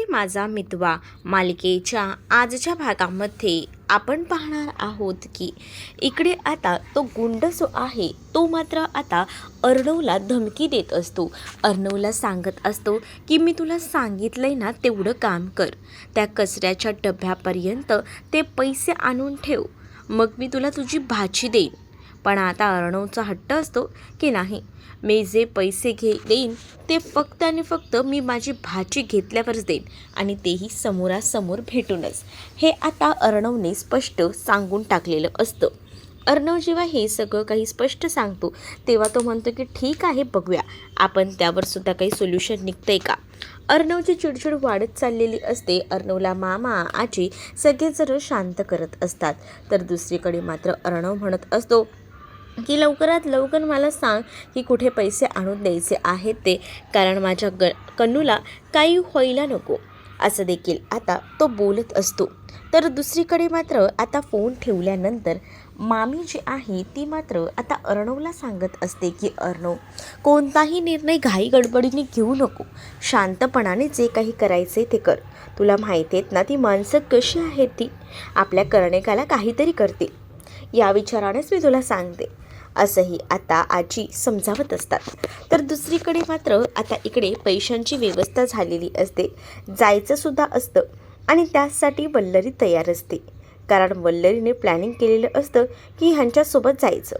माझा मितवा मालिकेच्या आजच्या भागामध्ये आपण पाहणार आहोत की इकडे आता तो गुंड जो आहे तो मात्र आता अर्णवला धमकी देत असतो. अर्णवला सांगत असतो की मी तुला सांगितलंय ना तेवढं काम कर, त्या कचऱ्याच्या डब्यापर्यंत ते पैसे आणून ठेव, मग मी तुला तुझी भाजी देईन. पण आता अर्णवचा हट्ट असतो की नाही, मी जे पैसे देईन ते फक्त आणि फक्त मी माझी भाजी घेतल्यावरच देईन, आणि तेही समोरासमोर भेटूनच. हे आता अर्णवने स्पष्ट सांगून टाकलेलं असतं. अर्णव जेव्हा हे सगळं काही स्पष्ट सांगतो तेव्हा तो म्हणतो की ठीक आहे, बघूया आपण त्यावर सुद्धा काही सोल्युशन निघतंय का. अर्णवची चिडचिड वाढत चाललेली असते. अर्णवला मामा आजी सगळेजण शांत करत असतात. तर दुसरीकडे मात्र अर्णव म्हणत असतो की लवकरात लवकर मला सांग की कुठे पैसे आणून द्यायचे आहेत ते, कारण माझ्या कन्नूला काही व्हायला नको, असं देखील आता तो बोलत असतो. तर दुसरीकडे मात्र आता फोन ठेवल्यानंतर मामी जी आहे ती मात्र आता अर्णवला सांगत असते की अर्णव, कोणताही निर्णय घाई गडबडीने घेऊ नको, शांतपणाने जे काही करायचे ते कर. तुला माहिती आहेत ना ती माणसं कशी आहेत, ती आपल्या करणेकाला काहीतरी करतील, या विचारानेच मी तुला सांगते, असंही आता आजी समजावत असतात. तर दुसरीकडे मात्र आता इकडे पैशांची व्यवस्था झालेली असते, जायचंसुद्धा असतं, आणि त्यासाठी वल्लरी तयार असते, कारण वल्लरीने प्लॅनिंग केलेलं असतं की ह्यांच्यासोबत जायचं.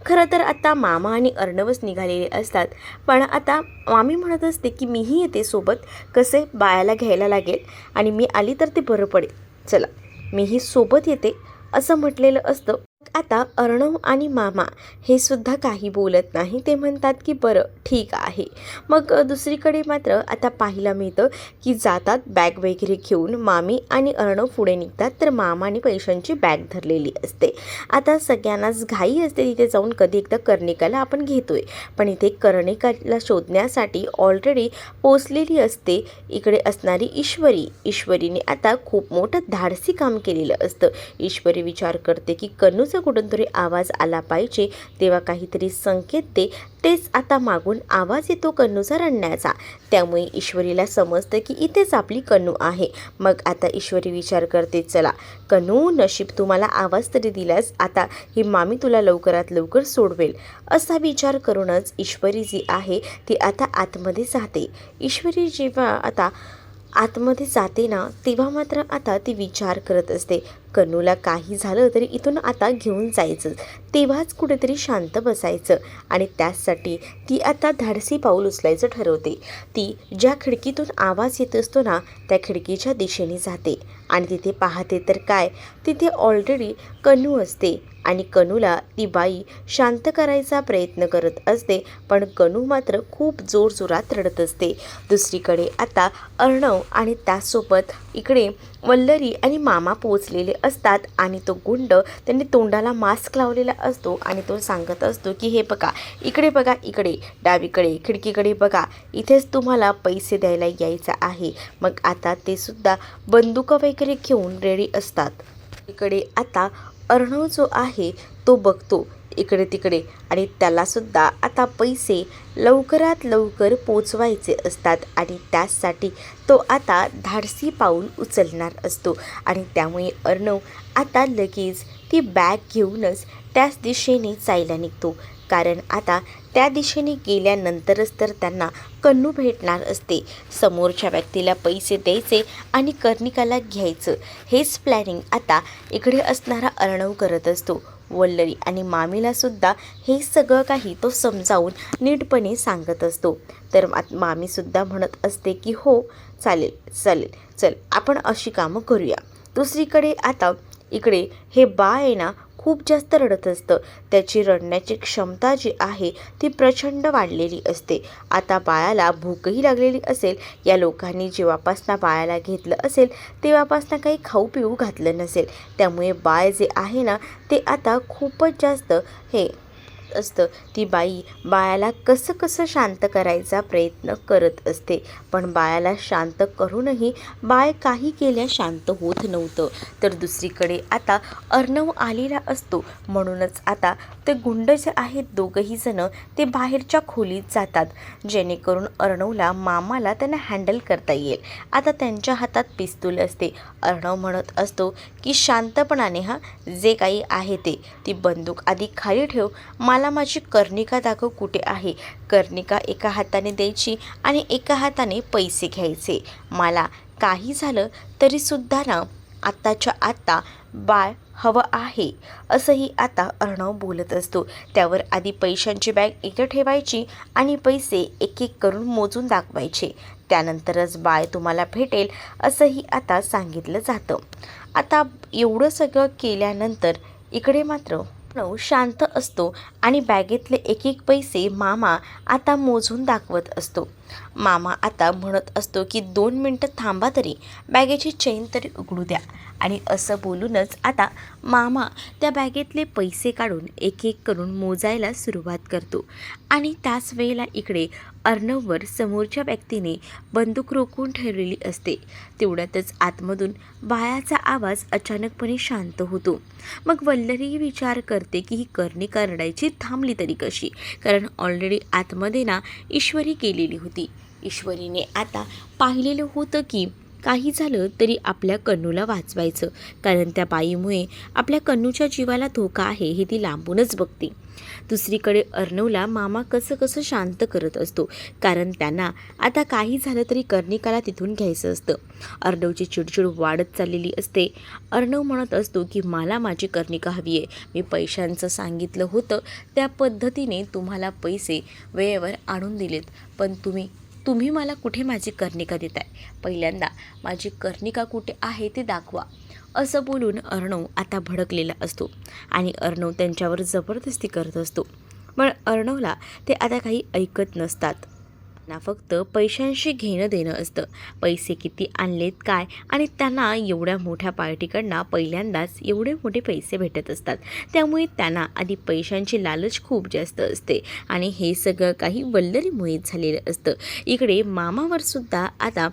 खरं तर आता मामा आणि अर्णवच निघालेले असतात, पण आता मामी म्हणत असते की मीही येते सोबत, कसे बायाला घ्यायला लागेल आणि मी आली तर ते बरं पडेल, चला मीही सोबत येते, असं म्हटलेलं असतं. आता अर्णव आणि मामा हे सुद्धा काही बोलत नाही, ते म्हणतात की बरं ठीक आहे. मग दुसरीकडे मात्र आता पाहायला मिळतं की जातात बॅग वगैरे घेऊन मामी आणि अर्णव पुढे निघतात. तर मामाने पैशांची बॅग धरलेली असते. आता सगळ्यांनाच घाई असते तिथे जाऊन कधी एकदा कर्णिकाला आपण घेतोय, पण इथे कर्णिकाला शोधण्यासाठी ऑलरेडी पोचलेली असते इकडे असणारी ईश्वरीने आता खूप मोठं धाडसी काम केलेलं असतं. ईश्वरी विचार करते की कन्नूचा कुठून तरी आवाज आला पाहिजे, तेव्हा काहीतरी संकेत दे. तेच आता मागून आवाज येतो कन्नूचा रडण्याचा, त्यामुळे ईश्वरीला समजतं की इथेच आपली कन्नू आहे. मग आता ईश्वरी विचार करते, चला कन्नू, नशीब तुम्हाला आवाज तरी दिलास, आता ही मामी तुला लवकरात लवकर सोडवेल, असा विचार करूनच ईश्वरी जी आहे ती आता आतमध्ये जाते. ईश्वरी जेव्हा आता आतमध्ये जाते ना तेव्हा मात्र आता ती विचार करत असते, कन्नूला काही झालं तरी इथून आता घेऊन जायचं, तेव्हाच कुठेतरी शांत बसायचं, आणि त्यासाठी ती आता धाडसी पाऊल उचलायचं ठरवते. ती ज्या खिडकीतून आवाज येत असतो ना त्या खिडकीच्या दिशेने जाते, आणि तिथे पाहते तर काय, तिथे ऑलरेडी कन्नू असते, आणि कन्नूला ती बाई शांत करायचा प्रयत्न करत असते, पण कन्नू मात्र खूप जोरजोरात रडत असते. दुसरीकडे आता अर्णव आणि त्यासोबत इकडे वल्लरी आणि मामा पोचलेले असतात, आणि तो गुंड त्यांनी तोंडाला मास्क लावलेला असतो, आणि तो सांगत असतो की हे बघा, इकडे बघा, इकडे डावीकडे खिडकीकडे बघा, इथेच तुम्हाला पैसे द्यायला यायचं आहे. मग आता ते सुद्धा बंदुका वगैरे घेऊन रेडी असतात. इकडे आता अर्णव जो आहे तो बघतो इकडे तिकडे, आणि त्यालासुद्धा आता पैसे लवकरात लवकर पोचवायचे असतात, आणि त्यासाठी तो आता धाडसी पाऊल उचलणार असतो. आणि त्यामुळे अर्णव आता लगेच ती बॅग घेऊनच त्याच दिशेने जायला निघतो, कारण आता त्या दिशेने गेल्यानंतरच तर त्यांना कन्नू भेटणार असते. समोरच्या व्यक्तीला पैसे द्यायचे आणि कर्णिकाला घ्यायचं, हेच प्लॅनिंग आता इकडे असणारा अर्णव करत असतो. वल्लरी आणि मामीला सुद्धा हे सगळं काही तो समजावून नीटपणे सांगत असतो. तर मामीसुद्धा म्हणत असते की हो चालेल, चल आपण अशी कामं करूया. दुसरीकडे आता इकडे हे बाळ आहे ना खूप जास्त रडत असतं, त्याची रडण्याची क्षमता जी आहे ती प्रचंड वाढलेली असते. आता बाळाला भूकही लागलेली असेल, या लोकांनी जेव्हापासनं बाळाला घेतलं असेल तेव्हापासनं काही खाऊ पिऊ घातलं नसेल, त्यामुळे बाळ जे आहे ना ते आता खूपच जास्त हे असतं ती बाई बाळाला कसं कसं शांत करायचा प्रयत्न करत असते, पण बाळाला शांत करूनही बाळ काही केल्या शांत होत नव्हतं. तर दुसरीकडे आता अर्णव आलेला असतो. म्हणूनच आता ते गुंड जे आहेत दोघंही जण ते बाहेरच्या खोलीत जातात, जेणेकरून अर्णवला मामाला त्यांना हँडल करता येईल. आता त्यांच्या हातात पिस्तूल असते. अर्णव म्हणत असतो की शांतपणाने जे काही आहे ती बंदूक आधी खाली ठेव, मला माझी कर्णिका दाखव कुठे आहे. कर्णिका एका हाताने द्यायची आणि एका हाताने पैसे घ्यायचे. मला काही झालं तरीसुद्धा ना आत्ताच्या आत्ता बाळ हवं आहे, असंही आता अर्णव बोलत असतो. त्यावर आधी पैशांची बॅग इथं ठेवायची आणि पैसे एक एक करून मोजून दाखवायचे, त्यानंतरच बाळ तुम्हाला भेटेल, असंही आता सांगितलं जातं. आता एवढं सगळं केल्यानंतर इकडे मात्र अर्णव शांत असतो आणि बॅगेतले एक एक पैसे मामा आता मोजून दाखवत असतो. मामा आता म्हणत असतो की 2 मिनटं थांबा, तरी बॅगेची चेन तरी उघडू द्या. आणि असं बोलूनच आता मामा त्या बॅगेतले पैसे काढून एक एक करून मोजायला सुरुवात करतो. आणि त्याच वेळेला इकडे अर्णववर समोरच्या व्यक्तीने बंदूक रोखून ठेवलेली असते. तेवढ्यातच आतमधून बाळाचा आवाज अचानकपणे शांत होतो. मग वल्लरी विचार करते की ही कर्णिका रडायची थांबली तरी कशी, कारण ऑलरेडी आतमध्ये ना ईश्वरी गेलेली होती. ईश्वरीने आता पाहिलेलं होतं की काही झालं तरी आपल्या कन्नूला वाचवायचं, कारण त्या बाईमुळे आपल्या कन्नूच्या जीवाला धोका आहे हे ती लांबूनच बघते. दुसरीकडे अर्णवला मामा कसं कसं शांत करत असतो, कारण त्यांना आता काही झालं तरी कर्णिकाला तिथून घ्यायचं असतं. अर्णवची चिडचिड वाढत चाललेली असते. अर्णव म्हणत असतो की मला माझी कर्णिका हवी आहे. मी पैशांचं सांगितलं होतं त्या पद्धतीने तुम्हाला पैसे वेळेवर आणून दिलेत, पण तुम्ही मला कुठे माझी कर्णिका देताय? पहिल्यांदा माझी कर्णिका कुठे आहे ते दाखवा, असं बोलून अर्णव आता भडकलेला असतो आणि अर्णव त्यांच्यावर जबरदस्ती करत असतो. पण अर्णवला ते आता काही ऐकत नसतात. त्यांना फक्त पैशांशी घेणं देणं असतं. पैसे किती आणलेत काय, आणि त्यांना एवढ्या मोठ्या पार्टीकडनं पहिल्यांदाच एवढे मोठे पैसे भेटत असतात, त्यामुळे त्यांना आधी पैशांची लालच खूप जास्त असते आणि हे सगळं काही वल्लरीमुळेच झालेलं असतं. इकडे मामावर सुद्धा आता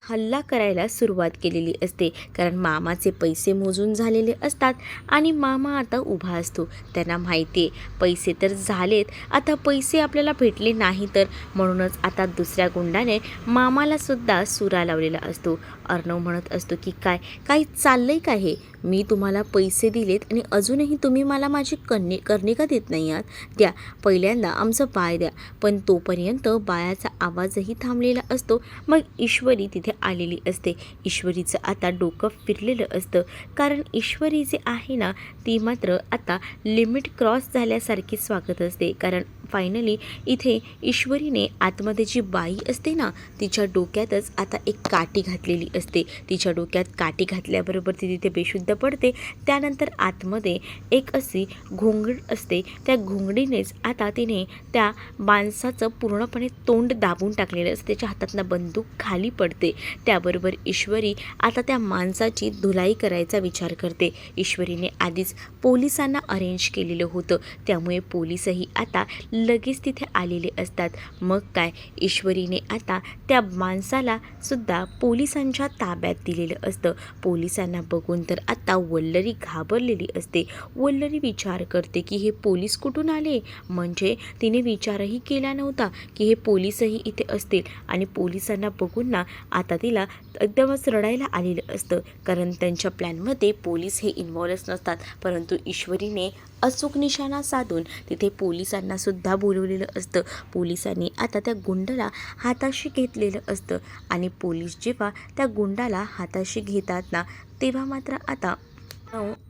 हल्ला करायला सुरुवात केलेली असते, कारण मामाचे पैसे मोजून झालेले असतात आणि मामा आता उभा असतो. त्यांना माहिती आहे पैसे तर झालेत, आता पैसे आपल्याला भेटले नाही तर, म्हणूनच आता दुसऱ्या गुंडाने मामाला सुद्धा सुरा लावलेला असतो. अर्णव म्हणत असतो की काय चाललंय काय हे? मी तुम्हाला पैसे दिलेत आणि अजूनही तुम्ही मला माझी कर्णिका देत नाही आहात. द्या, पहिल्यांदा आमचं बाळ द्या. पण तोपर्यंत बाळाचा आवाजही थांबलेला असतो. मग ईश्वरी तिथे आलेली असते. ईश्वरीचं आता डोकं फिरलेलं असतं, कारण ईश्वरी जे आहे ना ती मात्र आता लिमिट क्रॉस झाल्यासारखीच वागत असते. कारण फायनली इथे ईश्वरीने आतमध्ये जी बाई असते ना तिच्या डोक्यातच आता एक काठी घातलेली असते. तिच्या डोक्यात काठी घातल्याबरोबर ती तिथे बेशुद्ध पडते. त्यानंतर आतमध्ये एक अशी घोंगड असते. त्या घोंगडीनेच आता तिने त्या माणसाचं पूर्णपणे तोंड दाबून टाकलेलं असते. त्याच्या हातातनं बंदूक खाली पडते. त्याबरोबर ईश्वरी आता त्या माणसाची धुलाई करायचा विचार करते. ईश्वरीने आधीच पोलिसांना अरेंज केलेलं होतं, त्यामुळे पोलीसही आता लगेच तिथे आलेले असतात. मग काय, ईश्वरीने आता त्या माणसाला सुद्धा पोलिसांच्या ताब्यात दिलेलं असतं. पोलिसांना बघून तर आता वल्लरी घाबरलेली असते. वल्लरी विचार करते की हे पोलीस कुठून आले, म्हणजे तिने विचारही केला नव्हता की हे पोलीसही इथे असतील. आणि पोलिसांना बघून ना आता तिला एकदमच रडायला आलेलं असतं, कारण त्यांच्या प्लॅनमध्ये पोलीस हे इन्व्हॉल्वच नसतात. परंतु ईश्वरीने अचूक निशाणा साधून तिथे पोलिसांना सुद्धा बोलवलेलं असतं. पोलिसांनी आता त्या गुंडाला हाताशी घेतलेलं असतं आणि पोलीस जेव्हा त्या गुंडाला हाताशी घेतात ना तेव्हा मात्र आता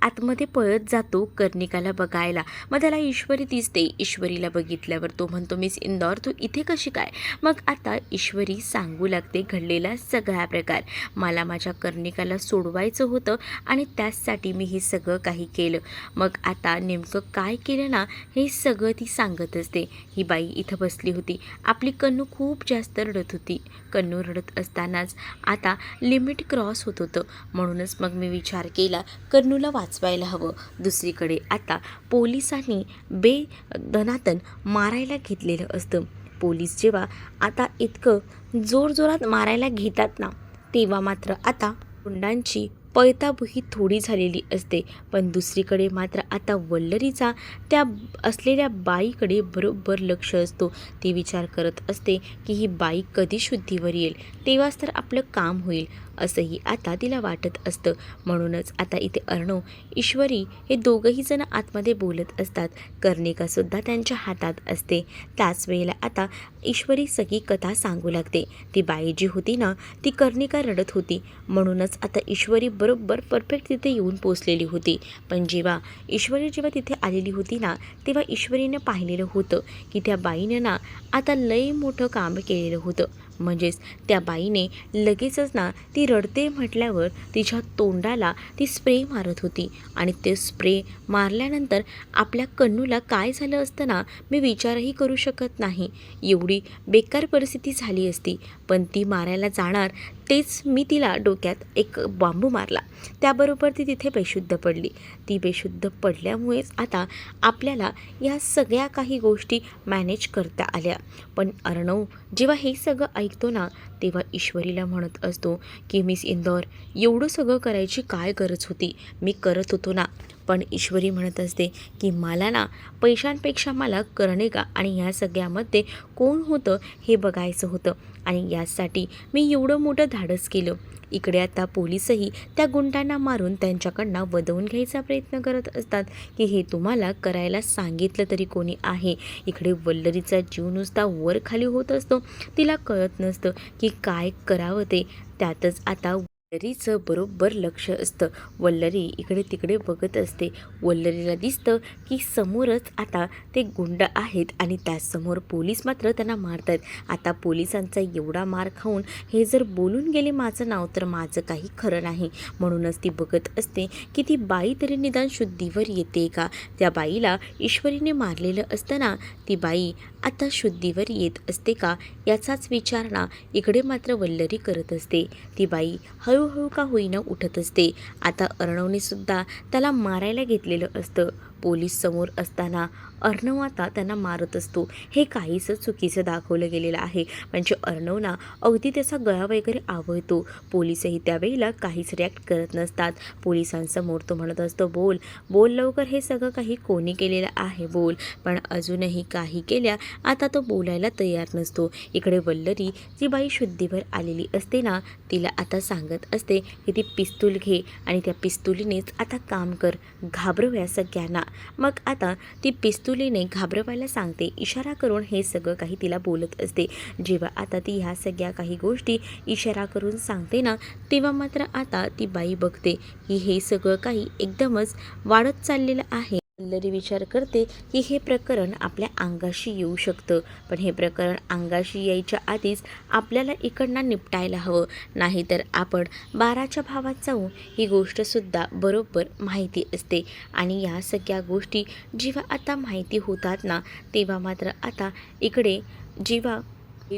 आतमध्ये पळत जातो कर्णिकाला बघायला. मग त्याला ईश्वरी दिसते. ईश्वरीला बघितल्यावर तो म्हणतो, मिस इंदौर तू इथे कशी काय? मग आता ईश्वरी सांगू लागते घडलेला सगळा प्रकार. मला माझ्या कर्णिकाला सोडवायचं होतं आणि त्याचसाठी मी हे सगळं काही केलं. मग आता नेमकं काय केलं ना हे सगळं ती सांगत असते. ही बाई इथं बसली होती. आपली कन्नू खूप जास्त रडत होती. कन्नू रडत असतानाच आता लिमिट क्रॉस होत होतं. म्हणूनच मग मी विचार केला कन्नू कन्नूला वाचवायला हवं. दुसरीकडे आता पोलिसांनी बेदनातन मारायला घेतलेलं असतं. पोलीस जेव्हा आता इतकं जोरजोरात मारायला घेतात ना, तेव्हा मात्र आता गुंडांची पळताभुही थोडी झालेली असते. पण दुसरीकडे मात्र आता वल्लरीचा त्या असलेल्या बाईकडे बरोबर लक्ष असतो. ती विचार करत असते की ही बाई कधी शुद्धीवर येईल, तेव्हाच तर आपलं काम होईल, असंही आता तिला वाटत असतं. म्हणूनच आता इथे अर्णव, ईश्वरी हे दोघंही जण आतमध्ये बोलत असतात. कर्णिकासुद्धा त्यांच्या हातात असते. त्याच वेळेला आता ईश्वरी सगळी कथा सांगू लागते. ती बाई जी होती ना, ती कर्णिका रडत होती. म्हणूनच आता ईश्वरी बरोबर परफेक्ट तिथे येऊन पोचलेली होती. पण जेव्हा तिथे आलेली होती ना, तेव्हा ईश्वरीने पाहिलेलं होतं की त्या बाईनं ना आता लई मोठं काम केलेलं होतं. म्हणजेच त्या बाईने लगेचच ना ती रडते म्हटल्यावर तिच्या तोंडाला ती स्प्रे मारत होती. आणि ते स्प्रे मारल्यानंतर आपल्या कन्नूला काय झालं असतं ना, मी विचारही करू शकत नाही. एवढी बेकार परिस्थिती झाली असती. पण ती मारायला जाणार तेच मी तिला डोक्यात एक बांबू मारला. त्याबरोबर ती तिथे बेशुद्ध पडली. ती बेशुद्ध पडल्यामुळेच आता आपल्याला या सगळ्या काही गोष्टी मॅनेज करता आल्या. पण अर्णव जेव्हा हे सगळं ऐकतो ना, तेव्हा ईश्वरीला म्हणत असतो की मिस इंदौर, एवढं सगळं करायची काय गरज होती, मी करत होतो ना. पण ईश्वरी म्हणत असते की मला ना पैशांपेक्षा मला कर्णिका आणि ह्या सगळ्यामध्ये कोण होतं हे बघायचं होतं. आणि यासाठी मी एवढं मोठं धाडस केलं. इकडे आता पोलीसही त्या गुंडांना मारून त्यांच्याकडनं वदवून घ्यायचा प्रयत्न करत असतात की हे तुम्हाला करायला सांगितलं तरी कोणी आहे. इकडे वल्लरीचा जीव नुसता वर खाली होत असतो. तिला कळत नसतं की काय करावं ते. त्यातच आता वल्लरीचं बरोबर लक्ष असतं. वल्लरी इकडे तिकडे बघत असते. वल्लरीला दिसतं की समोरच आता ते गुंड आहेत आणि त्याचसमोर पोलीस मात्र त्यांना मारतात. आता पोलिसांचा एवढा मार खाऊन हे जर बोलून गेले माझं नाव तर माझं काही खरं नाही. म्हणूनच ती बघत असते की ती बाई तरी निदान शुद्धीवर येते का. त्या बाईला ईश्वरीने मारलेलं असताना ती बाई आता शुद्धीवर येत असते का, याचाच विचार ना इकडे मात्र वल्लरी करत असते. ती बाई हळूहळू का होईना उठत असते. आता अर्णवने सुद्धा त्याला मारायला घेतलेलं असतं. पोलीस समोर असताना अर्णव आता त्यांना मारत असतो. हे काहीसं चुकीचं दाखवलं गेलेलं आहे. म्हणजे अर्णव ना अगदी त्याचा गळा वगैरे आवळतो. पोलीसही त्यावेळेला काहीच रिॲक्ट करत नसतात. पोलिसांसमोर तो म्हणत असतो, बोल बोल लवकर, हे सगळं काही कोणी केलेलं आहे बोल. पण अजूनही काही केल्या आता तो बोलायला तयार नसतो. इकडे वल्लरी जी बाई शुद्धीवर आलेली असते ना, तिला आता सांगत असते की ती पिस्तूल घे आणि त्या पिस्तुलीनेच आता काम कर, घाबरव्या सगळ्यांना. मग आता ती पिस्तुलीने घाबरवायला सांगते, इशारा करून हे सगळं काही तिला बोलत असते. जेव्हा आता ती ह्या सगळ्या काही गोष्टी इशारा करून सांगते ना, तेव्हा मात्र आता ती बाई बघते की हे सगळं काही एकदमच वाढत चाललेलं आहे. वल्लरी विचार करते की हे प्रकरण आपल्या अंगाशी येऊ शकतं. पण हे प्रकरण अंगाशी यायच्या आधीच आपल्याला इकडनं निपटायला हवं. नाहीतर आपण 12च्या भावात जाऊ. ही गोष्टसुद्धा बरोबर माहिती असते. आणि या सगळ्या गोष्टी जेव्हा आता माहिती होतात ना, तेव्हा मात्र आता इकडे जेव्हा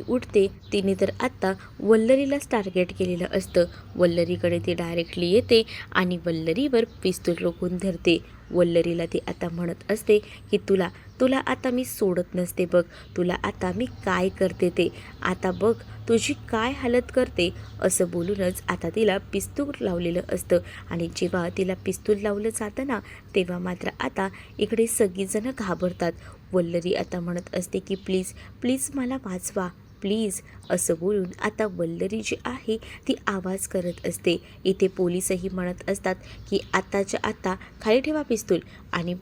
उठते तिने तर आत्ता वल्लरीलाच टार्गेट केलेलं असतं. वल्लरीकडे ती डायरेक्टली येते आणि वल्लरीवर पिस्तूल रोखून धरते. वल्लरीला ती आता म्हणत असते की तुला आता मी सोडत नसते बघ, तुला आता मी काय करते ते आता बघ, तुझी काय हालत करते, असं बोलूनच आता तिला पिस्तूल लावलेलं असतं. आणि जेव्हा तिला पिस्तूल लावलं जातं ना, तेव्हा मात्र आता इकडे सगळीजणं घाबरतात. वल्लरी आता म्हणत असते की प्लीज प्लीज मला वाचवा प्लीज, असं बोलून आता वल्लरी जी आहे ती आवाज करत असते. इथे पोलीसही म्हणत असतात की आत्ताच्या आत्ता खाली ठेवा पिस्तूल. आणि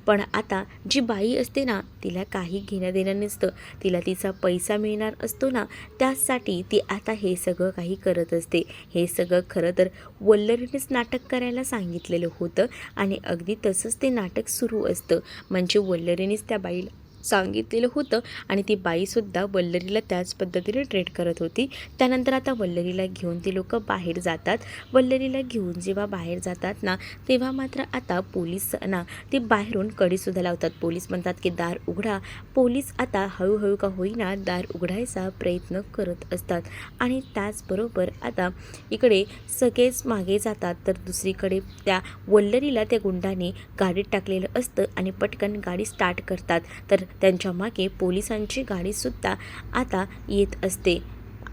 पण आता जी बाई असते ना, तिला काही घेणं देणं नसतं. तिला तिचा पैसा मिळणार असतो ना, त्यासाठी ती आता हे सगळं काही करत असते. हे सगळं खरं तर वल्लरीनेच नाटक करायला सांगितलेलं होतं आणि अगदी तसंच ते नाटक सुरू असतं. म्हणजे वल्लरीनेच त्या बाईला सांगितलेलं होतं आणि ती बाईसुद्धा वल्लरीला त्याच पद्धतीने ट्रीट करत होती. त्यानंतर आता वल्लरीला घेऊन ती लोकं बाहेर जातात. वल्लरीला घेऊन जेव्हा बाहेर जातात ना, तेव्हा मात्र आता पोलिसांना ते बाहेरून कड़ीसुद्धा लावतात. पोलीस म्हणतात की दार उघडा. पोलीस आता हळूहळू का होईना दार उघडायचा प्रयत्न करत असतात आणि त्याचबरोबर आता इकडे सगळेच मागे जातात. तर दुसरीकडे त्या वल्लरीला त्या गुंडाने गाडीत टाकलेलं असतं आणि पटकन गाडी स्टार्ट करतात. तर त्यांच्या मागे पोलिसांची गाडीसुद्धा आता येत असते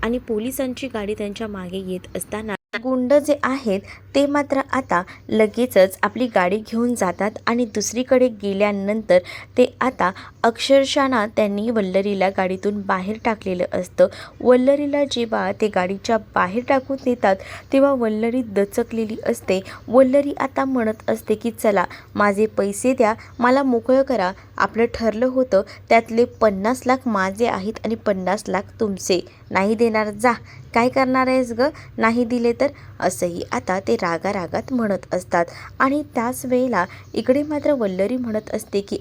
आणि पोलिसांची गाडी त्यांच्या मागे येत असताना गुंड जे आहेत ते मात्र आता लगेचच आपली गाडी घेऊन जातात आणि दुसरीकडे गेल्यानंतर ते आता अक्षरशः त्यांनी वल्लरीला गाडीतून बाहेर टाकलेलं असतं. वल्लरीला जेव्हा ते गाडीच्या बाहेर टाकून देतात तेव्हा वल्लरी दचकलेली असते. वल्लरी आता म्हणत असते की चला माझे पैसे द्या, मला मोकळं करा. आपलं ठरलं होतं त्यातले 50 लाख माझे आहेत आणि 50 लाख तुमचे. नाही देणार जा, काय करणार आहेस ग, नाही दिले तर, असंही आता ते रागारागात म्हणत असतात. आणि त्याच वेळेला इकडे मात्र वल्लरी म्हणत असते की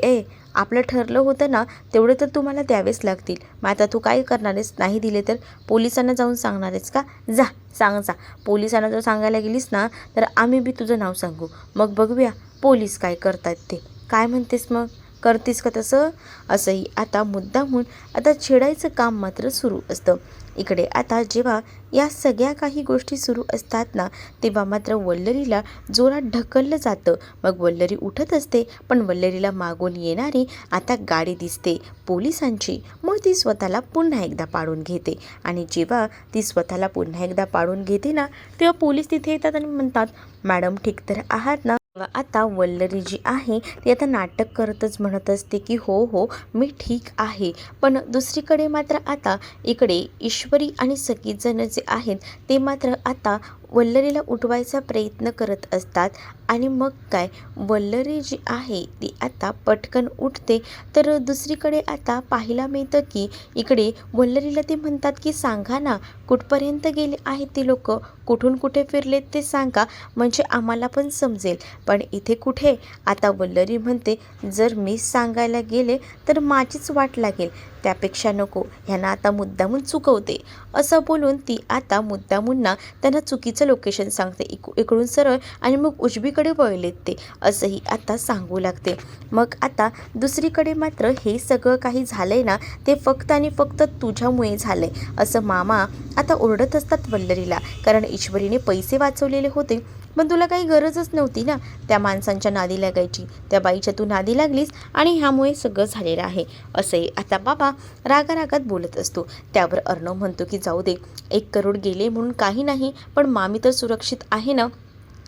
आपलं ठरलं होतं ना तेवढे तर तुम्हाला द्यावेच लागतील. मग आता तू काय करणार आहेस, नाही दिले तर पोलिसांना जाऊन सांगणार आहेस का, जा सांग जा. पोलिसांना जर सांगायला गेलीस ना तर आम्ही बी तुझं नाव सांगू, मग बघूया पोलीस काय करतात ते. काय म्हणतेस मग, करतेस का तसं, असंही आता मुद्दामून आता छेडायचं काम मात्र सुरू असतं. इकडे आता जेव्हा या सगळ्या काही गोष्टी सुरू असतात ना तेव्हा मात्र वल्लरीला जोरात ढकललं जातं. मग वल्लरी उठत असते पण वल्लरीला मागून येणारी आता गाडी दिसते पोलिसांची. मग ती स्वतःला पुन्हा एकदा पाडून घेते आणि जेव्हा ती स्वतःला पुन्हा एकदा पाडून घेते ना तेव्हा पोलीस तिथे येतात आणि म्हणतात मॅडम ठीक तर आहात ना. आता वल्लरी जी आहे ती आता नाटक करतच म्हणत असते की हो मी ठीक आहे. पण दुसरीकडे मात्र आता इकडे ईश्वरी आणि सगळीजण जे आहेत ते मात्र आता वल्लरीला उठवायचा प्रयत्न करत असतात. आणि मग काय, वल्लरी जी आहे ती आता पटकन उठते. तर दुसरीकडे आता पाहायला मिळतं की इकडे वल्लरीला ते म्हणतात की सांगा ना कुठपर्यंत गेले आहेत ते लोक, कुठून कुठे फिरलेत ते सांगा म्हणजे आम्हाला पण समजेल. पण इथे कुठे, आता वल्लरी म्हणते जर मी सांगायला गेले तर माझीच वाट लागेल, त्यापेक्षा नको, ह्यांना आता मुद्दामून चुकवते. असं बोलून ती आता मुद्दामून ना त्यांना चुकीचं लोकेशन सांगते. इकडून सरळ आणि मग उजवीकडे वळलेत ते, असंही आता सांगू लागते. मग आता दुसरीकडे मात्र हे सगळं काही झालंय ना ते फक्त आणि फक्त तुझ्यामुळे झालंय असं मामा आता ओरडत असतात वल्लरीला. कारण ईश्वरीने पैसे वाचवलेले होते पण तुला काही गरजच नव्हती ना त्या माणसांच्या नादी लागायची. त्या बाईच्या तू नादी लागलीस आणि ह्यामुळे सगळं झालेलं आहे, असे आता बाबा रागारागात बोलत असतो. त्यावर अर्णव म्हणतो की जाऊ दे, 1 करोड गेले म्हणून काही नाही, पण मामी तर सुरक्षित आहे ना,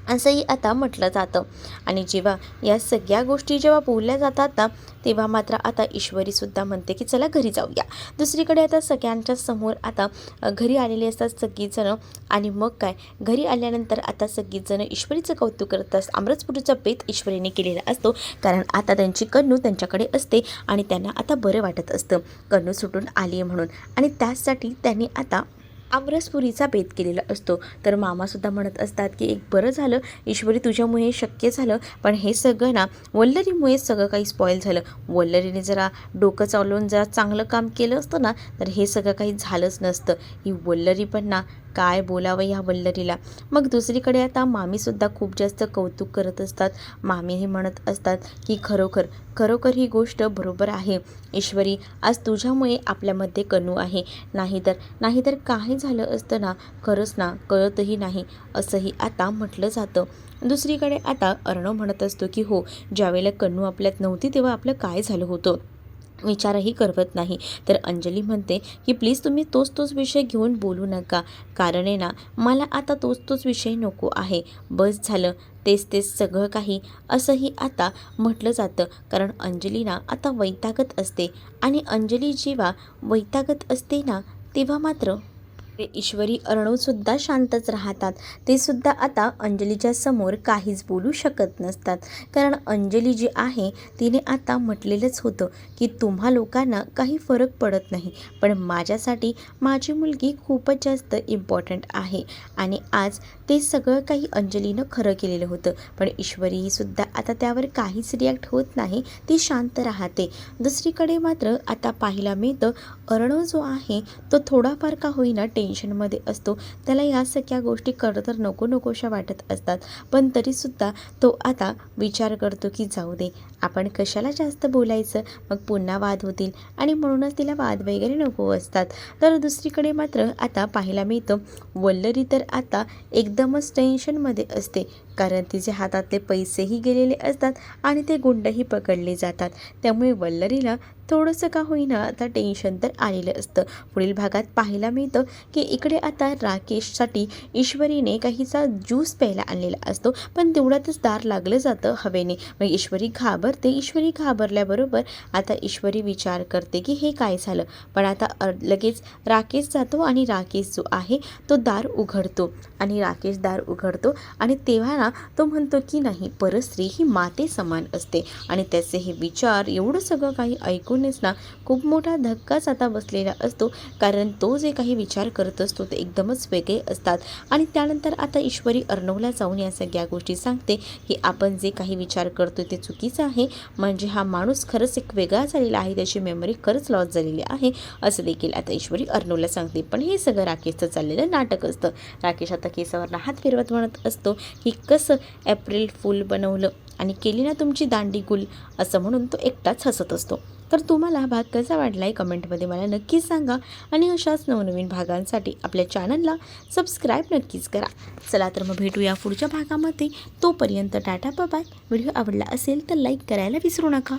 असंही आता म्हटलं जातं. आणि जेव्हा या सगळ्या गोष्टी जेव्हा बोलल्या जातात ना तेव्हा मात्र आता ईश्वरीसुद्धा म्हणते की चला घरी जाऊया. दुसरीकडे आता सगळ्यांच्या समोर आता घरी आलेले असतात सगळीजणं. आणि मग काय, घरी आल्यानंतर आता सगळीजणं ईश्वरीचं कौतुक करत असतात. अमृतपुरीचा बेत ईश्वरीने केलेला असतो कारण आता त्यांची कन्नू त्यांच्याकडे असते आणि त्यांना आता बरं वाटत असतं कन्नू सुटून आली आहे म्हणून. आणि त्याचसाठी त्यांनी आता आमरसपुरीचा बेत केलेला असतो. तर मामासुद्धा म्हणत असतात की एक बरं झालं ईश्वरी तुझ्यामुळे शक्य झालं, पण हे सगळं ना वल्लरीमुळेच सगळं काही स्पॉईल झालं. वल्लरीने जरा डोकं चालवून जरा चांगलं काम केलं असतं ना तर हे सगळं काही झालंच नसतं. ही वल्लरी पण ना काय बोलावं ह्या वल्लरीला. मग दुसरीकडे आता मामीसुद्धा खूप जास्त कौतुक करत असतात. मामीही म्हणत असतात की खरोखर ही गोष्ट बरोबर आहे ईश्वरी, आज तुझ्यामुळे आपल्यामध्ये कन्नू आहे, नाहीतर काय झालं असतं ना, खरंच ना कळतही नाही, असंही आता म्हटलं जातं. दुसरीकडे आता अर्णव म्हणत असतो की हो, ज्यावेळेला कन्नू आपल्यात नव्हती तेव्हा आपलं काय झालं होतं विचारही करवत नाही. तर अंजली म्हणते की प्लीज तुम्ही तोच विषय घेऊन बोलू नका, कारण आहे ना मला आता तोच विषय नको आहे, बस झालं तेच सगळं काही, असंही आता म्हटलं जातं. कारण अंजली ना आता वैतागत असते आणि अंजली जेव्हा वैतागत असते ना तेव्हा मात्र ते ईश्वरी अर्णवसुद्धा शांतच राहतात. ते सुद्धा आता अंजलीच्या समोर काहीच बोलू शकत नसतात. कारण अंजली जी आहे तिने आता म्हटलेलंच होतं की तुम्हा लोकांना काही फरक पडत नाही, पण माझ्यासाठी माझी मुलगी खूपच जास्त इम्पॉर्टंट आहे. आणि आज ते सगळं काही अंजलीनं खरं केलेलं होतं. पण ईश्वरी ही सुद्धा आता त्यावर काहीच रिॲक्ट होत नाही, ती शांत राहते. दुसरीकडे मात्र आता पाहायला मिळतं अर्णव जो आहे तो थोडाफार का होईना टेन्शनमध्ये असतो. त्याला या सगळ्या गोष्टी खरं तर नको नकोशा वाटत असतात, पण तरीसुद्धा तो आता विचार करतो की जाऊ दे, आपण कशाला जास्त बोलायचं, मग पुन्हा वाद होतील आणि म्हणूनच तिला वाद वगैरे नको असतात. तर दुसरीकडे मात्र आता पाहायला मिळतं वल्लरी तर आता एकदमच टेन्शनमध्ये असते. कारण तिचे हातातले पैसेही गेलेले असतात आणि ते गुंडही पकडले जातात. त्यामुळे वल्लरीला थोडंसं का होईना आता टेन्शन तर आलेलं असतं. पुढील भागात पाहायला मिळतं की इकडे आता राकेशसाठी ईश्वरीने काहीचा ज्यूस प्यायला आणलेला असतो, पण तेवढ्यातच दार लागलं जातं हवेने. मग ईश्वरी घाबरते. ईश्वरी घाबरल्याबरोबर आता ईश्वरी विचार करते की हे काय झालं, पण आता लगेच राकेश जातो आणि राकेश जो आहे तो दार उघडतो आणि राकेश दार उघडतो आणि तेव्हा ना तो म्हणतो की नाही, परस्त्री ही माते समान असते. आणि त्याचे हे विचार एवढं सगळं काही ऐकूनच ना खूप मोठा धक्काच आता बसलेला असतो. कारण तो जे काही विचार करत असतो ते एकदमच वेगळे असतात. आणि त्यानंतर आता ईश्वरी अर्णवला जाऊन या सगळ्या गोष्टी सांगते की आपण जे काही विचार करतो ते चुकीचं आहे, म्हणजे हा माणूस खरंच एक वेगळा झालेला आहे, त्याची मेमरी खरंच लॉस झालेली आहे, असं देखील आता ईश्वरी अर्णवला सांगते. पण हे सगळं राकेशचं चाललेलं नाटक असतं. राकेश आता केसावरला हात फिरवत म्हणत असतो की कसं एप्रिल फूल बनवलं आणि केली ना तुमची दांडी गुल, असं म्हणून तो एकटाच हसत असतो. तर तुम्हाला हा भाग कसा वाटला आहे कमेंटमध्ये मला नक्कीच सांगा आणि अशाच नवनवीन भागांसाठी आपल्या चॅनलला सबस्क्राईब नक्कीच करा. चला तर मग भेटूया पुढच्या भागामध्ये. तोपर्यंत टाटा बाय. व्हिडिओ आवडला असेल तर लाईक करायला विसरू नका.